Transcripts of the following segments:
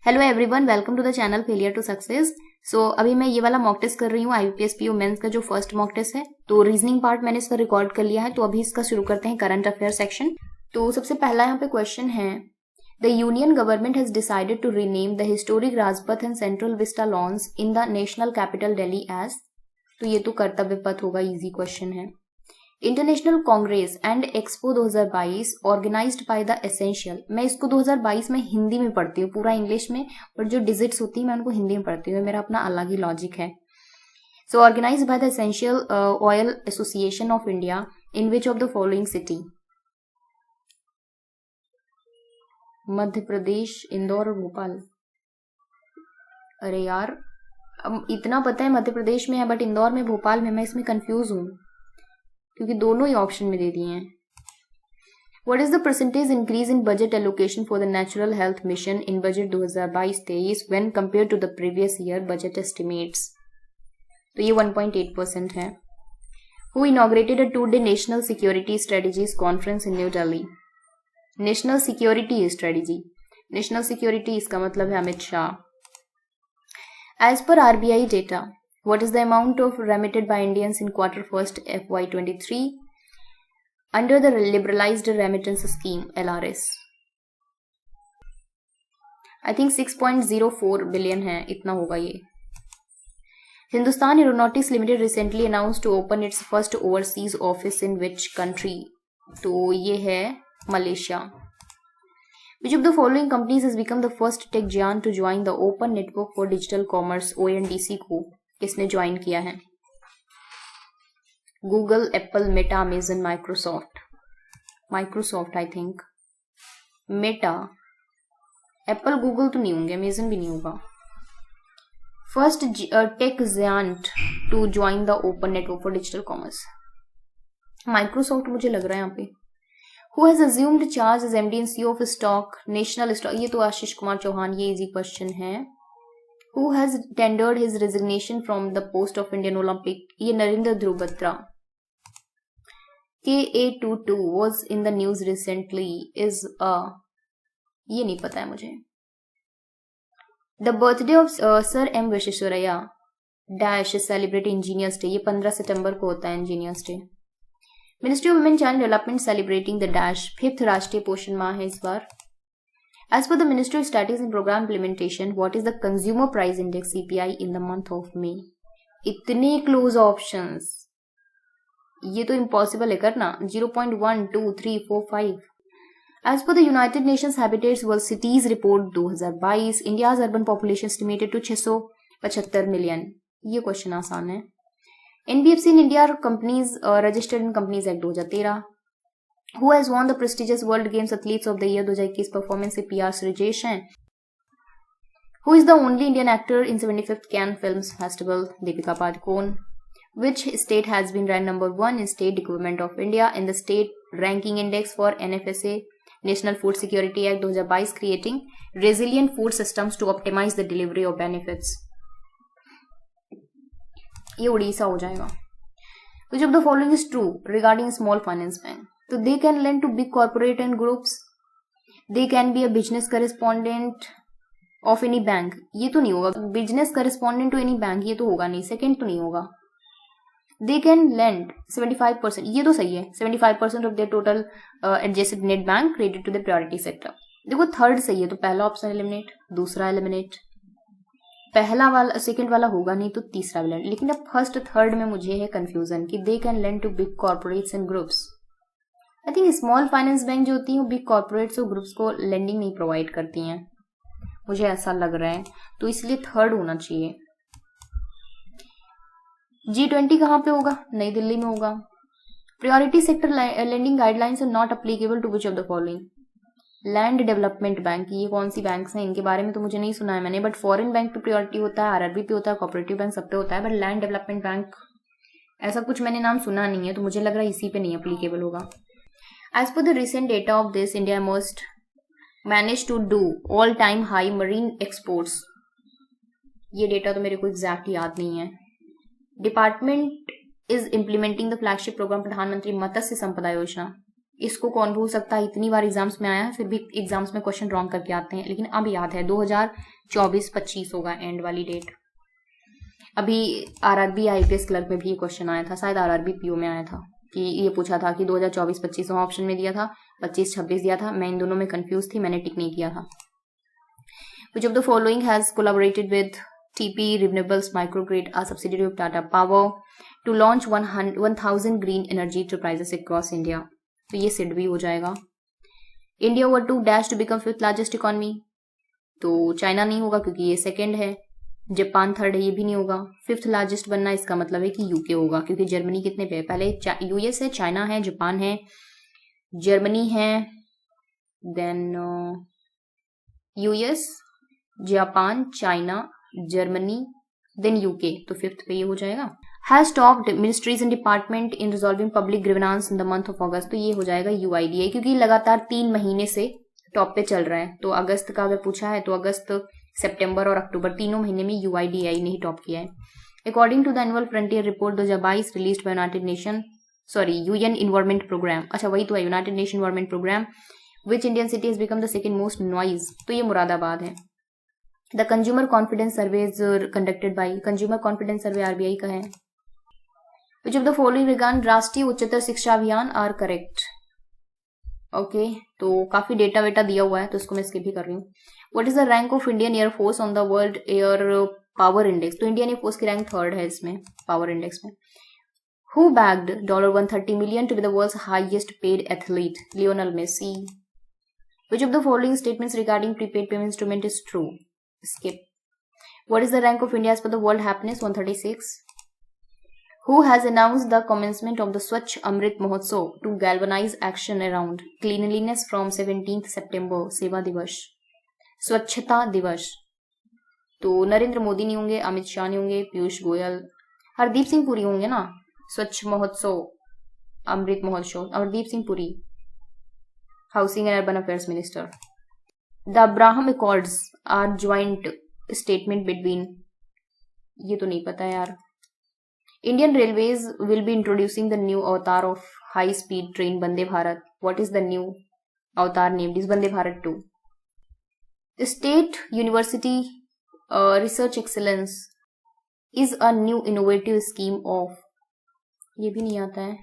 Hello everyone, welcome to the channel failure to success. अभी मैं ये वाला मॉक टेस्ट कर रही हूँ IBPS PO मेंस का जो फर्स्ट मॉक टेस्ट है। तो रीजनिंग पार्ट मैंने इसका रिकॉर्ड कर लिया है, तो अभी इसका शुरू करते हैं करंट अफेयर सेक्शन। तो सबसे पहला यहाँ पे क्वेश्चन है, the union government has decided to rename the historic Rajpath and central vista lawns in the national capital Delhi as. तो ये तो कर्तव्य पथ होगा, इजी क्वेश्चन है। International congress and expo 2022 organised by the essential. मैं इसको 2022 में हिंदी में पढ़ती हूँ, पूरा इंग्लिश में, बट जो डिजिट्स होती है मैं उनको हिंदी में पढ़ती हूँ, मेरा अपना अलग ही लॉजिक है। So organized by the essential oil association of India in which of the following city. Madhya Pradesh, Indore और भोपाल। अरे यार, अब इतना पता है मध्य प्रदेश में है, बट इंदौर में, भोपाल में मैं इसमें कंफ्यूज हूँ क्योंकि दोनों ही ऑप्शन में दे दिए हैं। What is the percentage increase in budget allocation for the National Health Mission in budget 2022-23 when compared to the previous year budget estimates? तो ये 1.8% है। Who inaugurated a 2-day National Security Strategies Conference in New Delhi? National Security Strategy, National Security इसका मतलब है Amit Shah. As per RBI data, what is the amount of remitted by Indians in quarter first FY23 under the liberalized remittance scheme LRS? I think 6.04 billion है, इतना होगा ये। Hindustan Aeronautics Limited recently announced to open its first overseas office in which country? तो ये है Malaysia. Which of the following companies has become the first tech giant to join the Open Network for Digital Commerce ONDC को किसने join किया है? Google, Apple, Meta, Amazon, Microsoft. Microsoft I think. Meta, Apple, Google तो नहीं होंगे, Amazon भी नहीं होगा। First tech giant to join the open network for digital commerce, Microsoft मुझे लग रहा है यहाँ पे। Who has assumed charge as MD and CEO of stock national stock, ये तो आशीष कुमार चौहान, ये इजी क्वेश्चन है। Who has tendered his resignation from the post of Indian Olympic? ये नरेंद्र ध्रुव Batra. KA22 was in the news recently is a, ये नहीं पता है मुझे। The birthday of Sir M Visvesvaraya dash is celebrated Engineers Day, ये 15 सितंबर को होता है Engineers Day। Ministry of Women Child Development celebrating the dash 5th राष्ट्रीय पोषण माह है इस बार। As per the Ministry of Statistics and Program Implementation, what is the Consumer Price Index CPI in the month of May? इतने close options, ये तो impossible है करना। 0.1, 2, 3, 4, 5। As per the United Nations Habitat World Cities Report 2022, India's urban population estimated to 675 million। ये question आसान है। NBFC in India companies registered in Companies Act 2013। Who has won the prestigious World Games Athletes of the Year 2021 performance से PR Sreejesh हैं। Who is the only Indian actor in 75th Cannes Films Festival? Deepika Padukone. Which state has been ranked number 1 in State Government of India in the State Ranking Index for NFSA National Food Security Act 2022 creating resilient food systems to optimize the delivery of benefits? ये उड़ीसा हो जाएगा। Which of the following is true regarding small finance bank? So they can lend to big corporate and groups. They can be a business correspondent of any bank. ये तो नहीं होगा। Business correspondent to any bank ये तो होगा नहीं। Second तो नहीं होगा। They can lend 75%, ये तो सही है। 75% of their total adjusted net bank credit to the priority sector। देखो थर्ड सही है, तो पहला ऑप्शन एलिमिनेट, दूसरा एलिमिनेट, पहला वाला सेकेंड वाला होगा नहीं तो तीसरा एलिमिनेट। लेकिन अब फर्स्ट थर्ड में मुझे है कंफ्यूजन कि they can lend to big corporates and groups. I think small finance bank जो होती है वो बिग कॉर्पोरेट्स और ग्रुप्स को लेंडिंग नहीं प्रोवाइड करती हैं, मुझे ऐसा लग रहा है, तो इसलिए थर्ड होना चाहिए। G20 कहाँ पे होगा? नई दिल्ली में होगा। Priority sector lending guidelines are not applicable to which of the following? Land development bank, ये कौन सी बैंक्स हैं? इनके बारे में तो मुझे नहीं सुना है मैंने, बट फॉरेन बैंक पे प्रायोरिटी होता है, RRB पे होता है, कोऑपरेटिव बैंक सब पे होता है, बट लैंड डेवलपमेंट बैंक ऐसा कुछ मैंने नाम सुना नहीं है, तो मुझे लग रहा है इसी पे नहीं अप्लीकेबल होगा। As per the recent data of this, India must manage to do all-time high marine exports। ये डेटा तो मेरे को एग्जैक्ट याद नहीं है। Department is implementing the flagship program प्रधानमंत्री मत्स्य संपदा योजना इसको कौन भूल सकता है, इतनी बार एग्जाम्स में आया है, फिर भी एग्जाम्स में क्वेश्चन रॉन्ग करके आते हैं, लेकिन अब याद है 2024-25 होगा एंड वाली डेट। अभी आरआरबी आईपीएस क्लर्क में भी ये क्वेश्चन आया था, शायद आरआरबी पीओ में आया था, कि ये पूछा था कि 2024-25 ऑप्शन में दिया था, 25-26 दिया था, मैं इन दोनों में कंफ्यूज थी, मैंने टिक नहीं किया था। Which of the following has collaborated with TP Renewables Microgrid, a subsidiary of Tata Power, to launch 1000 green energy enterprises across India? तो ये सिड भी हो जाएगा। India were to dash to become 5th largest economy, तो China नहीं होगा क्योंकि ये सेकंड है, जापान थर्ड है, ये भी नहीं होगा। 5th लार्जेस्ट बनना इसका मतलब है कि यूके होगा, क्योंकि जर्मनी कितने पे है, पहले यूएस है, चाइना है, जापान है, जर्मनी है, then US, Japan, China, Germany, then UK, तो 5th पे ये हो जाएगा। Has topped ministries and department in resolving public grievances in the month of August, तो ये हो जाएगा यूआईडीआई, क्योंकि लगातार 3 महीने से टॉप पे चल रहा है। तो अगस्त का अगर पूछा है तो अगस्त, सितंबर और अक्टूबर तीनों महीने में यूआईडीआई ने ही टॉप किया है। According to the annual frontier report 2022 released by UN environment programme, अच्छा वही तो है, united nation environment programme, which Indian city has become the second most noise, तो ये मुरादाबाद है। The consumer confidence survey is conducted by, consumer confidence survey RBI का है। Which of the following regard राष्ट्रीय उच्चतर शिक्षा अभियान आर करेक्ट, ओके, तो काफी डेटा वेटा दिया हुआ है, तो इसको मैं स्किप भी कर रही हूँ। What is the rank of Indian Air Force on the world air power index, तो इंडियन एयरफोर्स की रैंक 3rd है इसमें पावर इंडेक्स में। Who bagged $130 million to be the world's highest paid athlete, Lionel Messi. Which of the following statements regarding prepaid payment instrument is true, skip. What is the rank of India as per the World Happiness, 136? Who has announced the commencement of the Swachh Amrit Mahotsav to galvanize action around cleanliness from 17th September, सेवा दिवस, स्वच्छता दिवस? तो नरेंद्र मोदी नहीं होंगे, अमित शाह नहीं होंगे, पीयूष गोयल, हरदीप सिंह पुरी होंगे ना। स्वच्छ महोत्सव, Amrit Mahotsav, Hardeep Singh Puri, housing and urban affairs minister. The Abraham Accords are joint statement between, ये तो नहीं पता यार। Indian Railways will be introducing the new avatar of high speed train Vande Bharat. What is the new avatar named? Is Vande Bharat 2. The State University Research Excellence is a new innovative scheme of, ये भी नहीं आता है।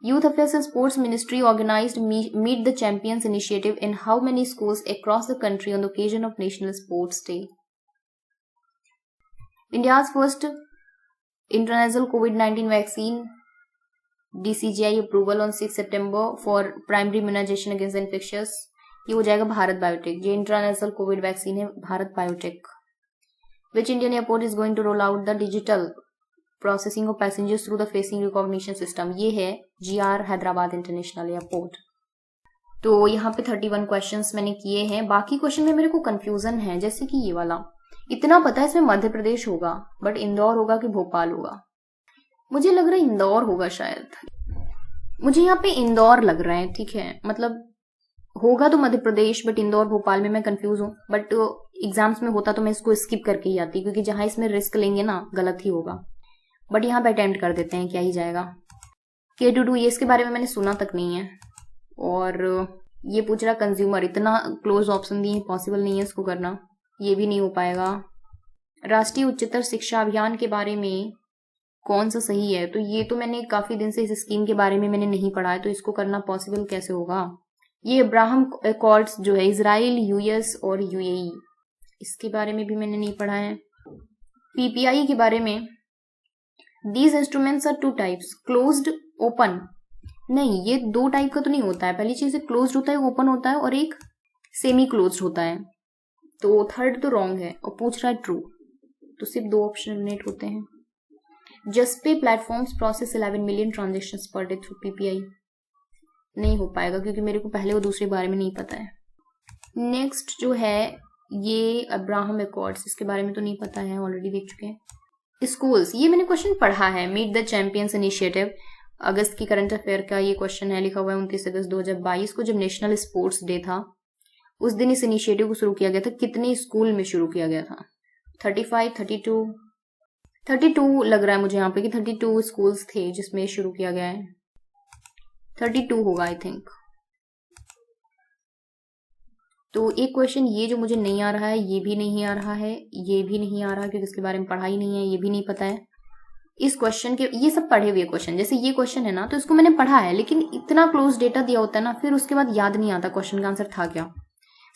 Youth Affairs and Sports Ministry organized Meet the Champions initiative in how many schools across the country on the occasion of National Sports Day? India's first intranasal COVID-19 vaccine, DCGI approval on 6 September for primary immunization against the infectious, ये हो जाएगा Bharat biotech. ये इंट्रानेशनल Covid vaccine है Bharat biotech. Which Indian airport is going to roll out the digital processing of passengers through the facing recognition system, ये है GR Hyderabad international airport. तो यहाँ पे 31 क्वेश्चंस मैंने किए हैं। बाकी क्वेश्चन में मेरे को कंफ्यूजन है, जैसे कि ये वाला, इतना पता है इसमें मध्य प्रदेश होगा, बट इंदौर होगा कि भोपाल होगा, मुझे लग रहा है इंदौर होगा शायद, मुझे यहाँ पे इंदौर लग रहा है, ठीक है, मतलब होगा तो मध्य प्रदेश, बट इंदौर भोपाल में मैं कंफ्यूज हूँ। बट एग्जाम्स में होता तो मैं इसको स्किप करके ही आती, क्योंकि जहां इसमें रिस्क लेंगे ना गलत ही होगा, बट यहाँ पे अटेम्प्ट कर देते हैं, क्या ही जाएगा। K22 ये इसके बारे में मैंने सुना तक नहीं है। और ये पूछ रहा कंज्यूमर, इतना क्लोज ऑप्शन दिए, पॉसिबल नहीं है इसको करना, ये भी नहीं हो पाएगा। राष्ट्रीय उच्चतर शिक्षा अभियान के बारे में कौन सा सही है, तो ये तो मैंने काफी दिन से इस स्कीम के बारे में मैंने नहीं पढ़ा है, तो इसको करना पॉसिबल कैसे होगा। ये अब्राहम अकॉर्ड्स जो है इजराइल, यूएस और यूएई, इसके बारे में भी मैंने नहीं पढ़ा है। पीपीआई के बारे में, These instruments are 2 types, closed, open, नहीं ये 2 टाइप का तो नहीं होता है। पहली चीज क्लोज्ड होता है, ओपन होता है, और एक सेमी क्लोज्ड होता है, तो थर्ड तो रॉन्ग है, और पूछ रहा है ट्रू, तो सिर्फ 2 ऑप्शन एलिमिनेट होते हैं। Juspay platforms process 11 million transactions per day through PPI, नहीं हो पाएगा क्योंकि मेरे को पहले वो दूसरे बारे में नहीं पता है। नेक्स्ट जो है ये अब्राहम अकॉर्ड्स, इसके बारे में तो नहीं पता है, ऑलरेडी देख चुके हैं। स्कूल्स, ये मैंने क्वेश्चन पढ़ा है, मीट द चैंपियंस इनिशिएटिव, अगस्त की करंट अफेयर का ये क्वेश्चन है, लिखा हुआ है 29 अगस्त 2022 को, जब नेशनल स्पोर्ट्स डे था उस दिन इस इनिशिएटिव को शुरू किया गया था। कितने स्कूल में शुरू किया गया था? 35, 32 लग रहा है मुझे यहाँ पे कि 32 स्कूल्स थे जिसमें शुरू किया गया है। 32 होगा आई थिंक, तो एक क्वेश्चन ये जो मुझे नहीं आ रहा है, ये भी नहीं आ रहा है, ये भी नहीं आ रहा क्योंकि इसके बारे में पढ़ा ही नहीं है, ये भी नहीं पता है। इस क्वेश्चन के ये सब पढ़े हुए क्वेश्चन, जैसे ये क्वेश्चन है ना, तो इसको मैंने पढ़ा है, लेकिन इतना क्लोज डेटा दिया होता है ना, फिर उसके बाद याद नहीं आता क्वेश्चन का आंसर था क्या।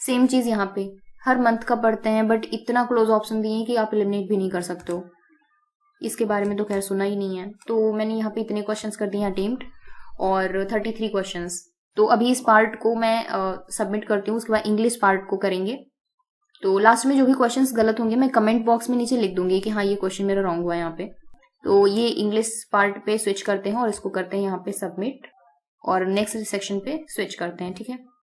सेम चीज यहाँ पे हर मंथ का पढ़ते हैं, बट इतना क्लोज ऑप्शन दिए हैं कि आप एलिमिनेट भी नहीं कर सकते हो। इसके बारे में तो खैर सुना ही नहीं है। तो मैंने यहाँ पे इतने क्वेश्चंस कर दिए अटेम्प्ट और 33 क्वेश्चंस। तो अभी इस पार्ट को मैं सबमिट करती हूँ, उसके बाद इंग्लिश पार्ट को करेंगे। तो लास्ट में जो भी क्वेश्चंस गलत होंगे मैं कमेंट बॉक्स में नीचे लिख दूंगी कि हाँ ये क्वेश्चन मेरा रॉन्ग हुआ है यहाँ पे। तो ये इंग्लिश पार्ट पे स्विच करते हैं और इसको करते हैं यहाँ पे सबमिट और नेक्स्ट सेक्शन पे स्विच करते हैं, ठीक है।